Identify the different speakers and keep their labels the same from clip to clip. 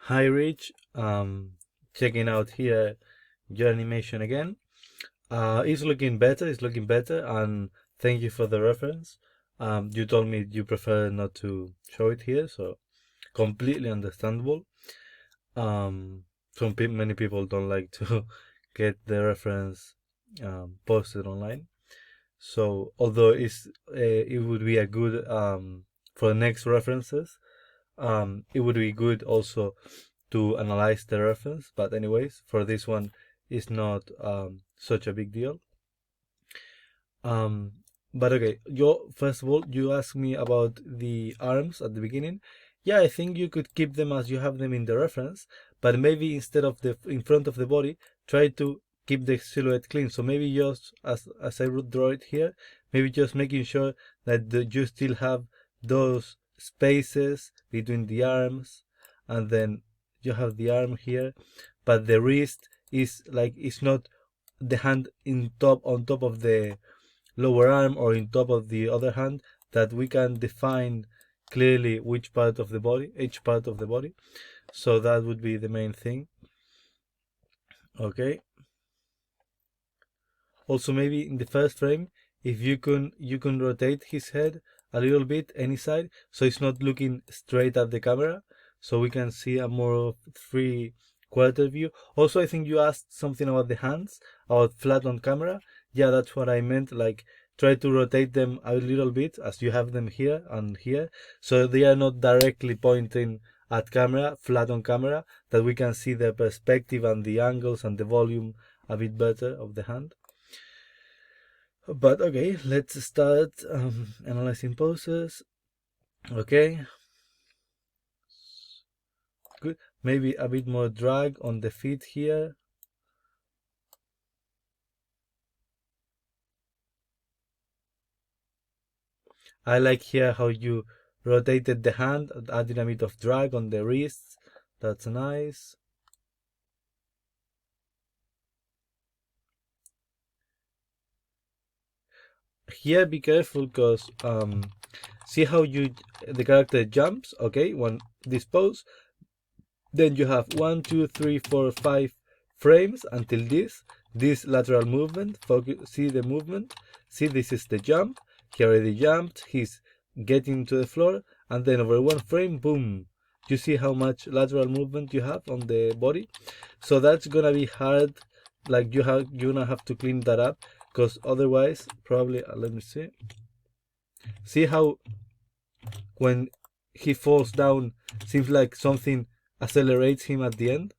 Speaker 1: Hi Rich, checking out here your animation again. It's looking better, and thank you for the reference. You told me you prefer not to show it here, so completely understandable. Um, many people don't like to get the reference posted online. So although it would be a good for the next references, it would be good also to analyze the reference. But anyways, for this one, it's not such a big deal. Um, but okay, first of all, you asked me about the arms at the beginning. Yeah, I think you could keep them as you have them in the reference, but maybe instead of the in front of the body, try to keep the silhouette clean. So maybe just as I would draw it here, maybe just making sure that you still have those spaces between the arms, and then you have the arm here, but the wrist is like it's not the hand in top on top of the lower arm or in top of the other hand, that we can define clearly each part of the body. So that would be the main thing. Okay. Also, maybe in the first frame, if you can rotate his head a little bit any side, so it's not looking straight at the camera, so we can see a more free quarter view. Also, I think you asked something about the hands, about flat on camera. Yeah, that's what I meant. Like, try to rotate them a little bit as you have them here and here, so they are not directly pointing at camera, flat on camera, that we can see the perspective and the angles and the volume a bit better of the hand. But okay, let's start analyzing poses. Okay, good. Maybe a bit more drag on the feet here. I like here how you rotated the hand, adding a bit of drag on the wrists. That's nice. Here, be careful, because see how the character jumps. Okay, one this pose, then you have 1, 2, 3, 4, 5 frames until this lateral movement. Focus, see the movement. See, this is the jump. He already jumped. He's getting to the floor, and then over one frame, boom. You see how much lateral movement you have on the body. So that's gonna be hard. Like you're gonna have to clean that up, because otherwise, probably. Let me see. See how when he falls down, seems like something accelerates him at the end.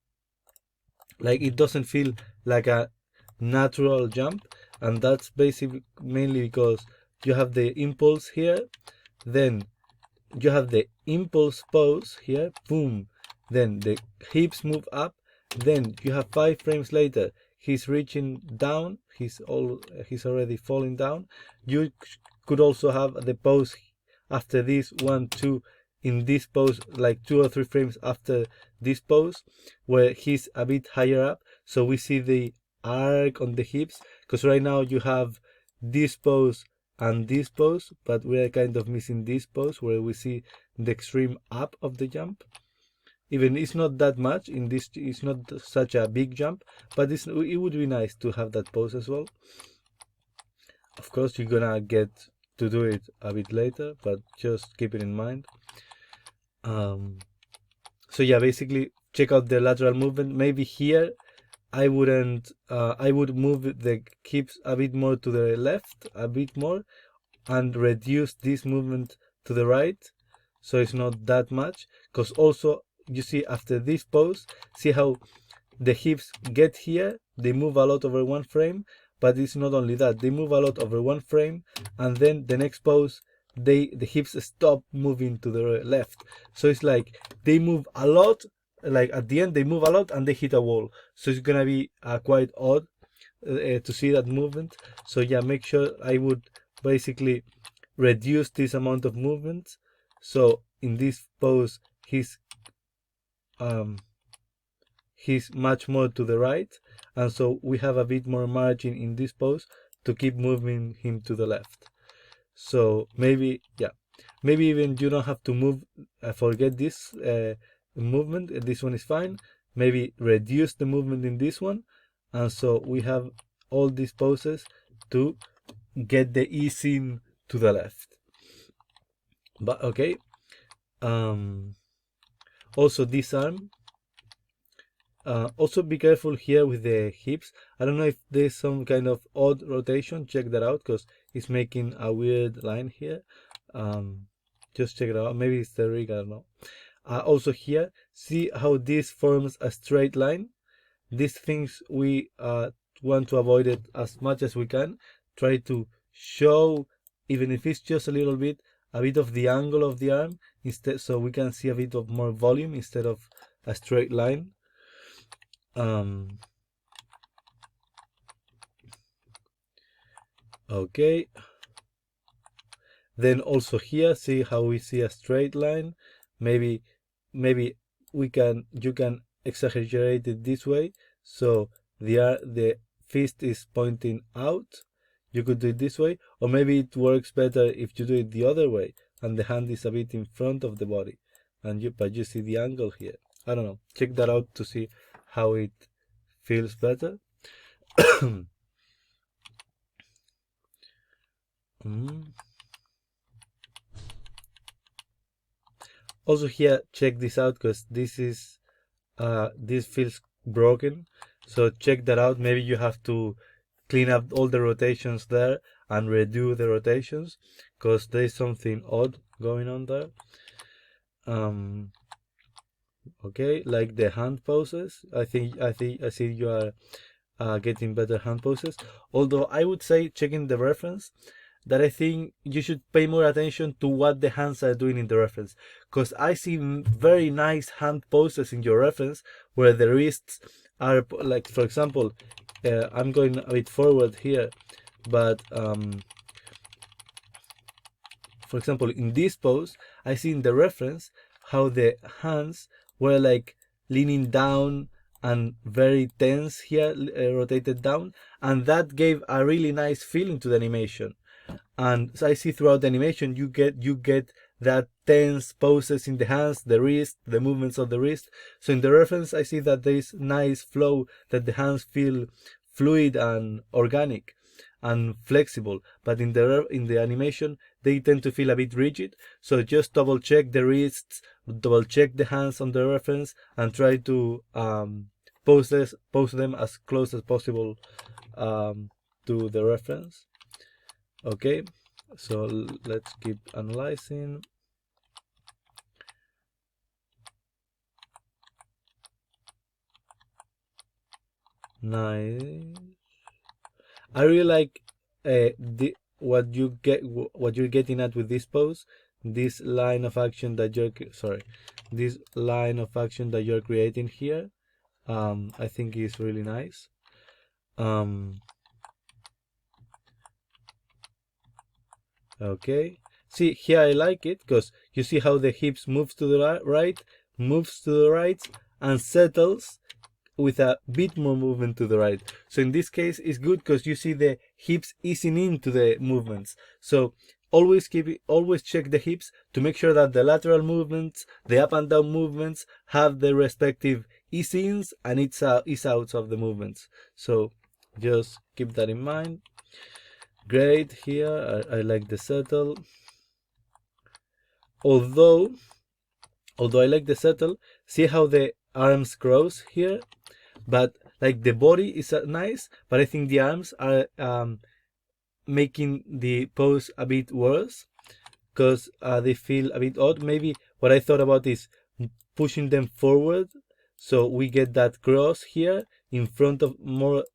Speaker 1: Like, it doesn't feel like a natural jump, and that's basically mainly because you have the impulse here, then you have the impulse pose here, boom, then the hips move up, then you have 5 frames later, he's reaching down, he's already falling down. You could also have the pose after this, 1, 2, in this pose, like 2 or 3 frames after this pose, where he's a bit higher up, so we see the arc on the hips, because right now you have this pose and this pose, but we are kind of missing this pose where we see the extreme up of the jump. Even it's not that much in this, it's not such a big jump, but it would be nice to have that pose as well. Of course, you're gonna get to do it a bit later, but just keep it in mind. So yeah, basically check out the lateral movement. Maybe here I wouldn't. I would move the hips a bit more to the left, a bit more, and reduce this movement to the right, so it's not that much. Because also, you see, after this pose, see how the hips get here, they move a lot over one frame, but it's not only that, they move a lot over one frame, and then the next pose, the hips stop moving to the left. So it's like they move a lot, like at the end they move a lot and they hit a wall, so it's gonna be quite odd to see that movement. So yeah, make sure, I would basically reduce this amount of movement. So in this pose, he's much more to the right, and so we have a bit more margin in this pose to keep moving him to the left. So maybe, yeah, maybe even you don't have to move, forget this, movement, this one is fine. Maybe reduce the movement in this one, and so we have all these poses to get the easing to the left. But okay, also this arm. Also be careful here with the hips. I don't know if there's some kind of odd rotation. Check that out, because it's making a weird line here. Just check it out. Maybe it's the rig, I don't know. Also here, see how this forms a straight line? These things we want to avoid it as much as we can. Try to show, even if it's just a little bit, a bit of the angle of the arm instead, so we can see a bit of more volume instead of a straight line. Okay, then also here, see how we see a straight line. Maybe you can exaggerate it this way, so the fist is pointing out. You could do it this way, or maybe it works better if you do it the other way and the hand is a bit in front of the body, but you see the angle here. I don't know, check that out to see how it feels better. Also here, check this out, because this feels broken, so check that out. Maybe you have to clean up all the rotations there and redo the rotations, because there is something odd going on there. Okay, like the hand poses, I see you are getting better hand poses. Although I would say, checking the reference, that I think you should pay more attention to what the hands are doing in the reference, because I see very nice hand poses in your reference where the wrists are, like, for example, I'm going a bit forward here, but for example, in this pose, I see in the reference how the hands were like leaning down and very tense here, rotated down, and that gave a really nice feeling to the animation. And so I see throughout the animation you get that tense poses in the hands, the wrist, the movements of the wrist. So in the reference I see that there is nice flow, that the hands feel fluid and organic and flexible, but in the animation they tend to feel a bit rigid. So just double check the wrists, double check the hands on the reference, and try to pose them as close as possible to the reference. Okay, so let's keep analyzing. Nice. I really like what you're getting at with this pose. This line of action that you're creating here. I think is really nice. Okay, see here I like it because you see how the hips moves to the right, and settles with a bit more movement to the right. So in this case it's good because you see the hips easing into the movements. So always check the hips to make sure that the lateral movements, the up and down movements, have the respective ease-ins and ease-outs of the movements. So just keep that in mind. Great here. I like the settle. Although I like the settle, see how the arms cross here, but like the body is nice, but I think the arms are making the pose a bit worse because they feel a bit odd. Maybe what I thought about is pushing them forward, so we get that cross here in front of, more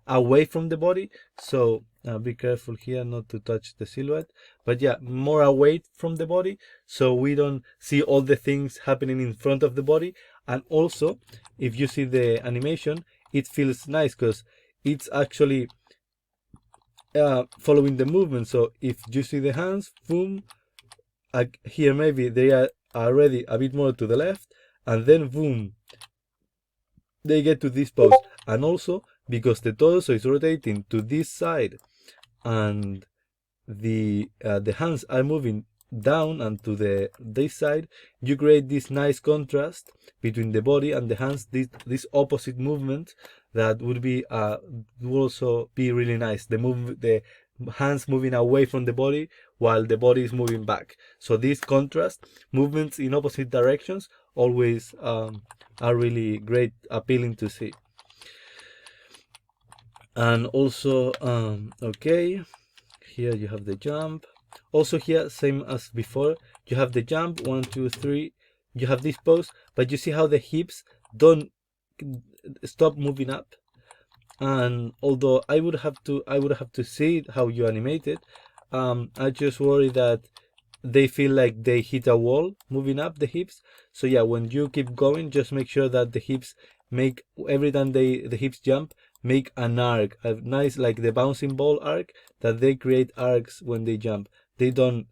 Speaker 1: away from the body. So be careful here not to touch the silhouette, but yeah, more away from the body, so we don't see all the things happening in front of the body. And also, if you see the animation, it feels nice because it's actually following the movement. So if you see the hands, boom, here maybe they are already a bit more to the left, and then boom, they get to this pose. And also because the torso is rotating to this side and the hands are moving down and to this side, you create this nice contrast between the body and the hands, this opposite movement that would also be really nice. The hands moving away from the body while the body is moving back. So this contrast, movements in opposite directions, always are really great, appealing to see. And also, okay, here you have the jump. Also here, same as before, you have the jump, 1, 2, 3, you have this pose, but you see how the hips don't stop moving up. And although I would have to see how you animate it, I just worry that they feel like they hit a wall moving up the hips. So yeah, when you keep going, just make sure that the hips make, every time the hips jump, make an arc, a nice, like the bouncing ball arc, that they create arcs when they jump. They don't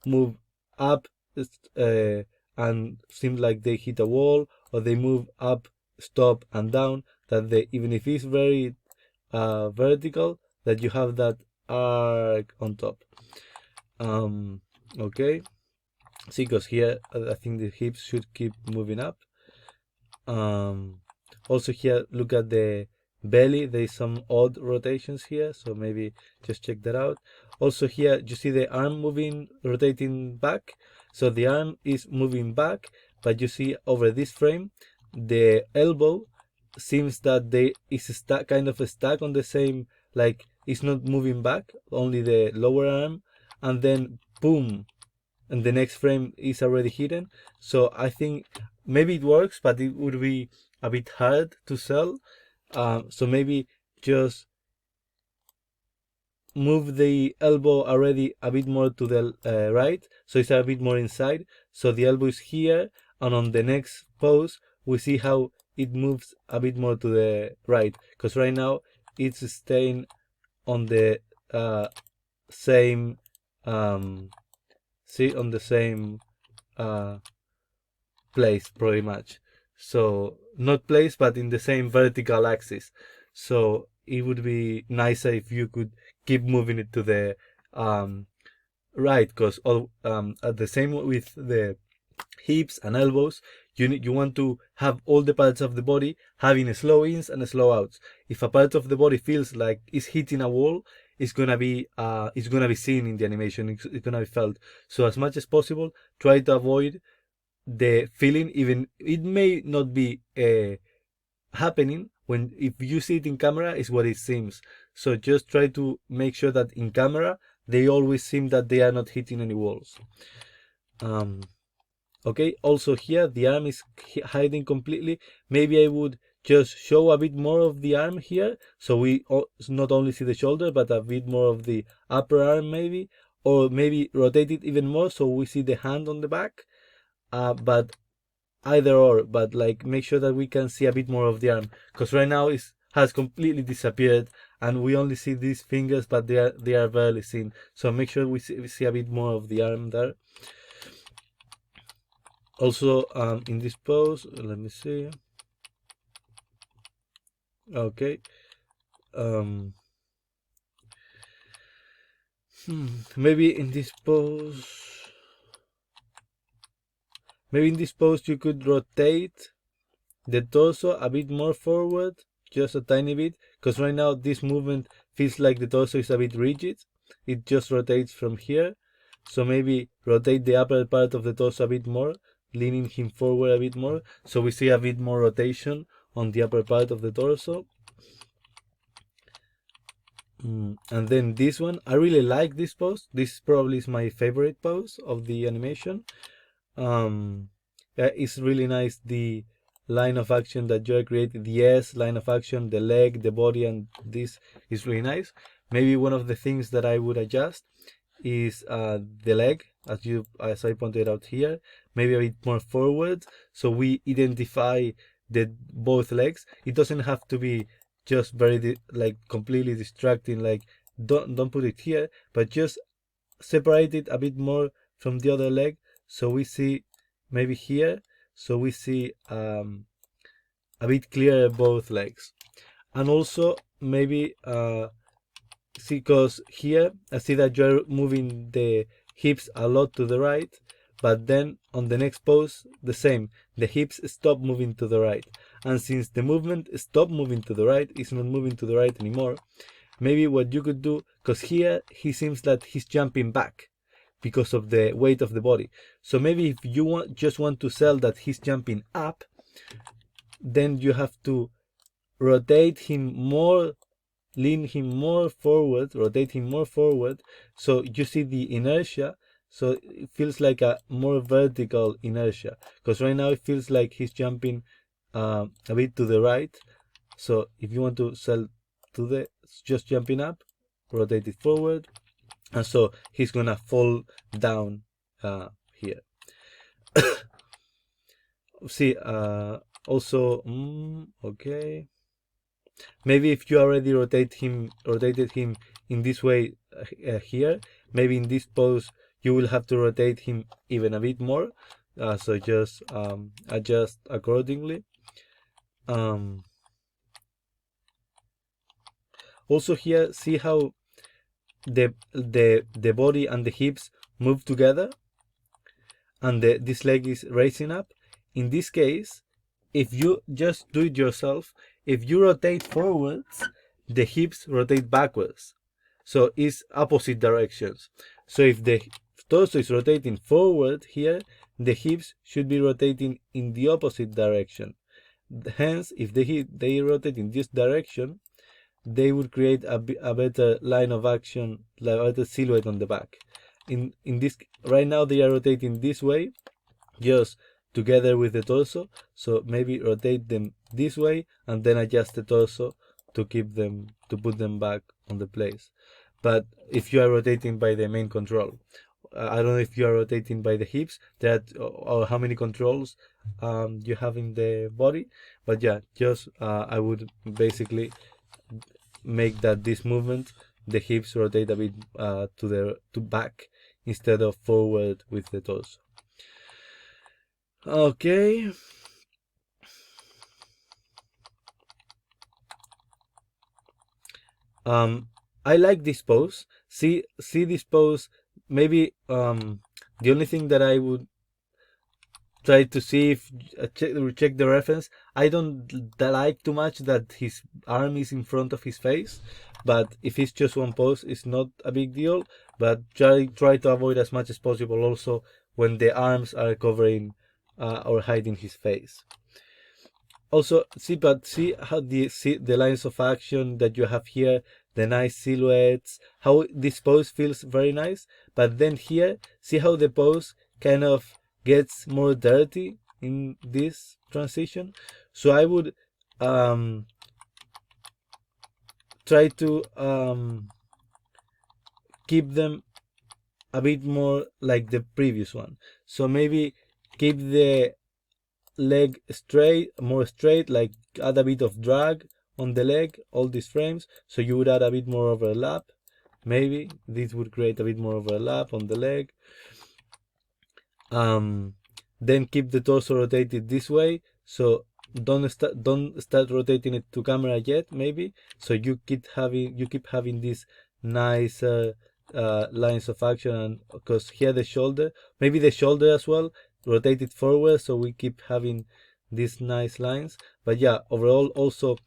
Speaker 1: move up and seem like they hit a wall, or they move up, stop, and down, that they, even if it's very vertical, that you have that arc on top. Okay, see, because here I think the hips should keep moving up. Also here, look at the belly, there's some odd rotations here, so maybe just check that out. Also here, you see the arm moving, rotating back, so the arm is moving back, but you see over this frame, the elbow seems that they is stuck, kind of stuck on the same, like it's not moving back, only the lower arm, and then boom, and the next frame is already hidden. So I think maybe it works, but it would be a bit hard to sell. So maybe just move the elbow already a bit more to the right, so it's a bit more inside, so the elbow is here, and on the next pose we see how it moves a bit more to the right, because right now it's staying on the same see, on the same place pretty much. So not place, but in the same vertical axis. So it would be nicer if you could keep moving it to the right, because at the same with the hips and elbows, you want to have all the parts of the body having slow ins and slow outs. If a part of the body feels like it's hitting a wall, it's gonna be seen in the animation. It's gonna be felt. So as much as possible, try to avoid the feeling, even it may not be happening when, if you see it in camera, is what it seems. So just try to make sure that in camera they always seem that they are not hitting any walls. Okay, also here the arm is hiding completely. Maybe I would just show a bit more of the arm here, so we not only see the shoulder, but a bit more of the upper arm maybe, or maybe rotate it even more so we see the hand on the back. But either or, but like make sure that we can see a bit more of the arm, because right now it has completely disappeared and we only see these fingers, but they are barely seen. So make sure we see a bit more of the arm there. Also, in this pose, let me see. Okay. Maybe in this pose, you could rotate the torso a bit more forward, just a tiny bit, because right now this movement feels like the torso is a bit rigid. It just rotates from here. So maybe rotate the upper part of the torso a bit more, leaning him forward a bit more, so we see a bit more rotation on the upper part of the torso. And then this one, I really like this pose. This probably is my favorite pose of the animation. It's really nice, the line of action that you created, the S line of action, the leg, the body, and this is really nice. Maybe one of the things that I would adjust is the leg, as I pointed out here, maybe a bit more forward, so we identify the both legs. It doesn't have to be just very like completely distracting, like don't put it here, but just separate it a bit more from the other leg, so we see maybe here, so we see a bit clearer both legs. And also maybe see, because here I see that you're moving the hips a lot to the right, but then on the next pose, the same. The hips stop moving to the right. And since the movement stopped moving to the right, it's not moving to the right anymore, maybe what you could do, because here he seems that he's jumping back because of the weight of the body. So maybe if you just want to sell that he's jumping up, then you have to rotate him more, lean him more forward, rotate him more forward, so you see the inertia. So it feels like a more vertical inertia, because right now it feels like he's jumping a bit to the right. So if you want to sell to the just jumping up, rotate it forward, and so he's gonna fall down here. See, also, okay. Maybe if you already rotated him in this way here, maybe in this pose you will have to rotate him even a bit more. So just adjust accordingly. Also here, see how the body and the hips move together, and this leg is raising up. In this case, if you just do it yourself, if you rotate forwards, the hips rotate backwards. So it's opposite directions. So if the torso is rotating forward here, the hips should be rotating in the opposite direction. Hence, if they rotate in this direction, they would create a better line of action, like a better silhouette on the back. In this, right now they are rotating this way, just together with the torso. So maybe rotate them this way and then adjust the torso to put them back on the place. But if you are rotating by the main control, I don't know if you are rotating by the hips, or how many controls you have in the body. But yeah, just I would basically make that this movement, the hips rotate a bit to back instead of forward with the torso. Okay. I like this pose. See this pose. Maybe the only thing that I would try to see if check the reference. I don't like too much that his arm is in front of his face, but if it's just one pose, it's not a big deal. But try to avoid as much as possible also when the arms are covering or hiding his face. Also, see how the lines of action that you have here, the nice silhouettes, how this pose feels very nice. But then here, see how the pose kind of gets more dirty in this transition. So I would try to keep them a bit more like the previous one. So maybe keep the leg more straight, like add a bit of drag on the leg, all these frames, so you would add a bit more overlap. Maybe this would create a bit more overlap on the leg. Then keep the torso rotated this way, so don't start rotating it to camera yet, maybe, so you keep having these nice lines of action. And because here the shoulder, maybe the shoulder as well, rotate it forward, so we keep having these nice lines. But yeah, overall also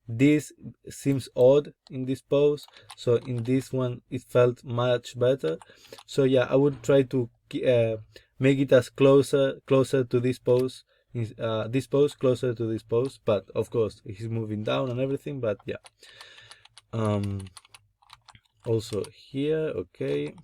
Speaker 1: this seems odd in this pose, so in this one it felt much better. So yeah, I would try to make it as closer to this pose, closer to this pose. But of course he's moving down and everything, but yeah. Also here, okay.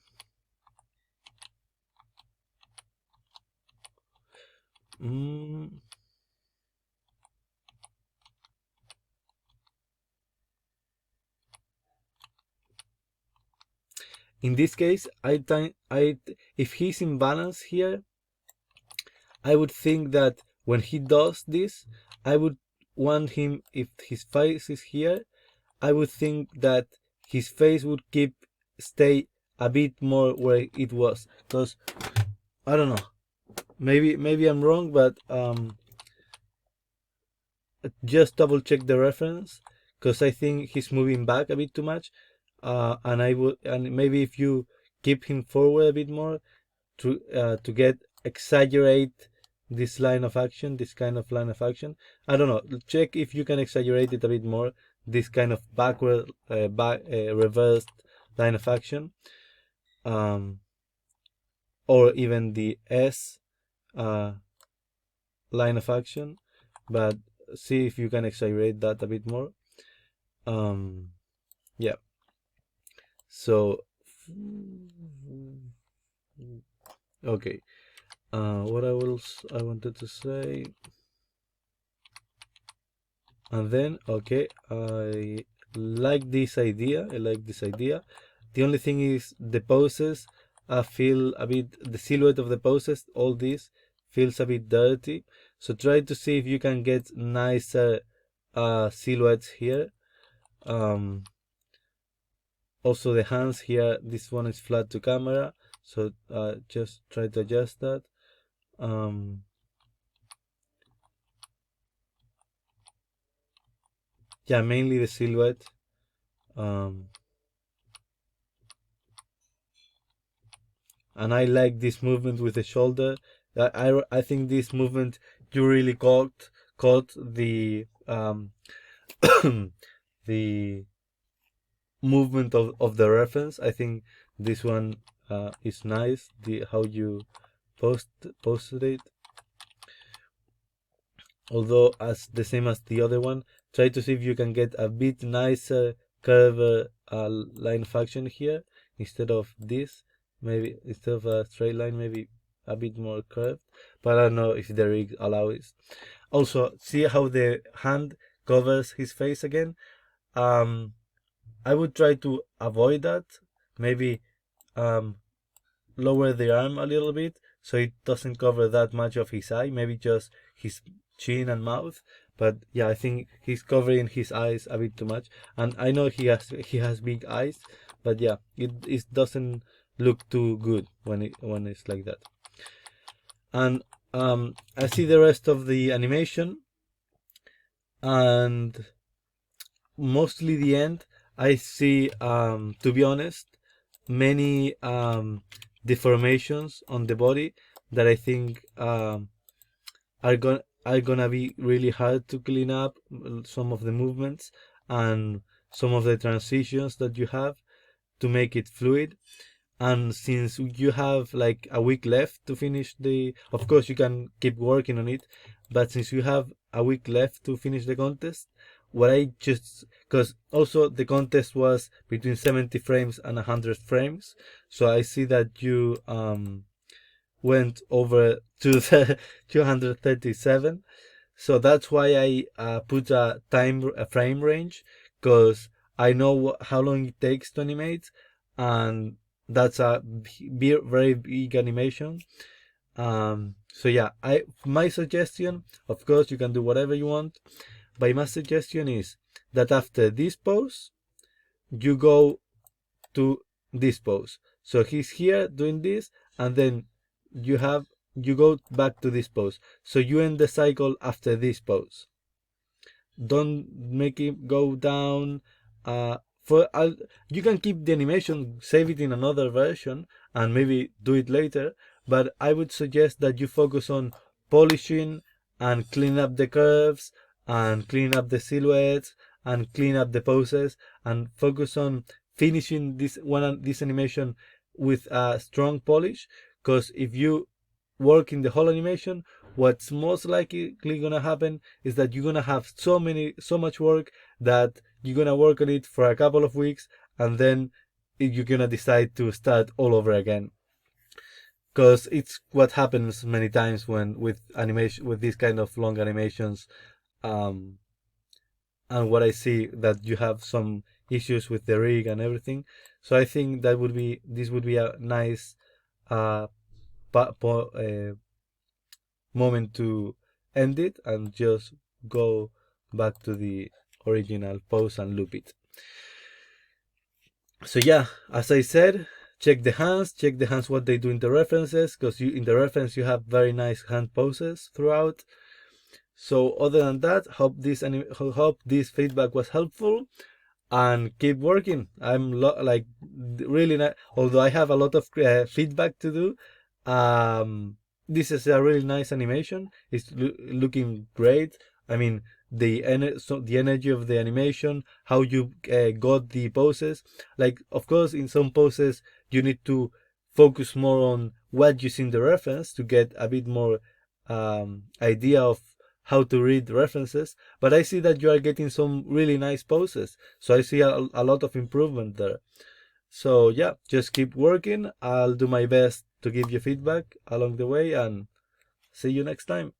Speaker 1: In this case, if he's in balance here, I would think that when he does this, I would want him, if his face is here, I would think that his face would stay a bit more where it was. Because I don't know, maybe I'm wrong, but just double check the reference, because I think he's moving back a bit too much. And maybe if you keep him forward a bit more to get exaggerate this line of action, this kind of line of action. I don't know. Check if you can exaggerate it a bit more. This kind of backward, reversed line of action, or even the S line of action. But see if you can exaggerate that a bit more. Yeah. So okay. What else I wanted to say? And then, okay, I like this idea. I like this idea. The only thing is the poses. I feel a bit, the silhouette of the poses, all this feels a bit dirty. So try to see if you can get nicer silhouettes here. Also the hands here, this one is flat to camera. So just try to adjust that. Yeah, mainly the silhouette. And I like this movement with the shoulder. I think this movement you really caught the the movement of the reference. I think this one is nice. The how you posted it. Although as the same as the other one, try to see if you can get a bit nicer curve line of action here instead of this. Maybe instead of a straight line, maybe a bit more curved. But I don't know if the rig allows. Also, see how the hand covers his face again. I would try to avoid that. Maybe lower the arm a little bit so it doesn't cover that much of his eye. Maybe just his chin and mouth. But yeah, I think he's covering his eyes a bit too much. And I know he has big eyes, but yeah, it doesn't look too good when it's like that. And I see the rest of the animation, and mostly the end. I see, to be honest, many deformations on the body that I think are gonna be really hard to clean up. Some of the movements and some of the transitions that you have to make it fluid. And since you have like a week left to finish of course you can keep working on it, but since you have a week left to finish the contest, what I just, because also the contest was between 70 frames and 100 frames, so I see that you went over to the 237. So that's why I put a frame range, because I know how long it takes to animate, and that's a very big animation. So yeah, my suggestion, of course you can do whatever you want, but my suggestion is that after this pose you go to this pose. So he's here doing this, and then you go back to this pose. So you end the cycle after this pose. Don't make it go down. You can keep the animation, save it in another version, and maybe do it later. But I would suggest that you focus on polishing and clean up the curves and clean up the silhouettes and clean up the poses, and focus on finishing this animation with a strong polish. Because if you work in the whole animation, what's most likely gonna happen is that you're gonna have so much work that you're gonna work on it for a couple of weeks, and then you're gonna decide to start all over again. Because it's what happens many times with these kind of long animations. And what I see that you have some issues with the rig and everything. So I think this would be a nice moment to end it and just go back to the original pose and loop it. So yeah, as I said, check the hands what they do in the references, because in the reference you have very nice hand poses throughout. So other than that, hope this feedback was helpful. and keep working. Like really nice. Although I have a lot of feedback to do, this is a really nice animation. It's looking great. I mean, the energy of the animation, how you got the poses. Like, of course, in some poses you need to focus more on what you see in the reference to get a bit more idea of how to read references. But I see that you are getting some really nice poses, so I see a lot of improvement there. So yeah, just keep working. I'll do my best to give you feedback along the way, and see you next time.